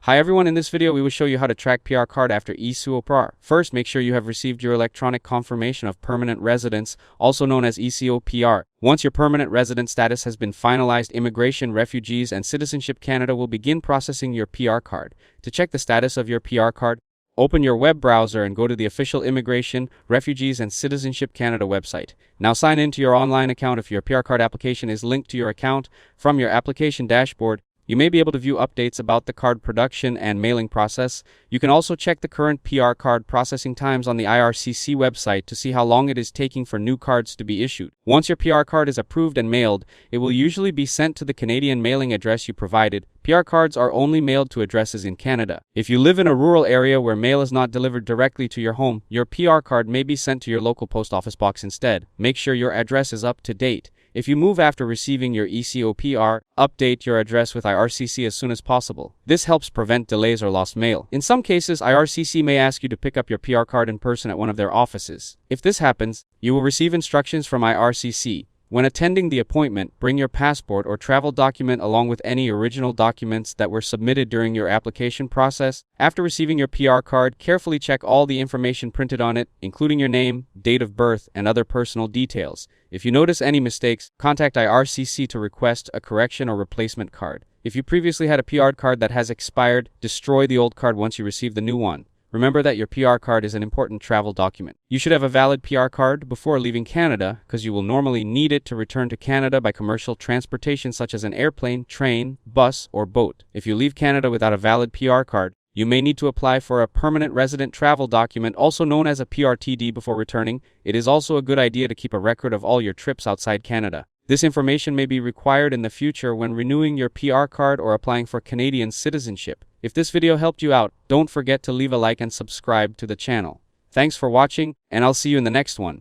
Hi everyone, in this video we will show you how to track PR card after Ecopr. First, make sure you have received your electronic confirmation of permanent residence, also known as Ecopr. Once your permanent resident status has been finalized, Immigration, Refugees, and Citizenship Canada will begin processing your PR card. To check the status of your PR card, open your web browser and go to the official Immigration, Refugees, and Citizenship Canada website. Now sign in to your online account if your PR card application is linked to your account. From your application dashboard, you may be able to view updates about the card production and mailing process. You can also check the current PR card processing times on the IRCC website to see how long it is taking for new cards to be issued. Once your PR card is approved and mailed, it will usually be sent to the Canadian mailing address you provided. PR cards are only mailed to addresses in Canada. If you live in a rural area where mail is not delivered directly to your home, your PR card may be sent to your local post office box instead. Make sure your address is up to date. If you move after receiving your Ecopr, update your address with IRCC as soon as possible. This helps prevent delays or lost mail. In some cases, IRCC may ask you to pick up your PR card in person at one of their offices. If this happens, you will receive instructions from IRCC. When attending the appointment, bring your passport or travel document along with any original documents that were submitted during your application process. After receiving your PR card, carefully check all the information printed on it, including your name, date of birth, and other personal details. If you notice any mistakes, contact IRCC to request a correction or replacement card. If you previously had a PR card that has expired, destroy the old card once you receive the new one. Remember that your PR card is an important travel document. You should have a valid PR card before leaving Canada, because you will normally need it to return to Canada by commercial transportation such as an airplane, train, bus, or boat. If you leave Canada without a valid PR card, you may need to apply for a permanent resident travel document, also known as a PRTD, before returning. It is also a good idea to keep a record of all your trips outside Canada. This information may be required in the future when renewing your PR card or applying for Canadian citizenship. If this video helped you out, don't forget to leave a like and subscribe to the channel. Thanks for watching, and I'll see you in the next one.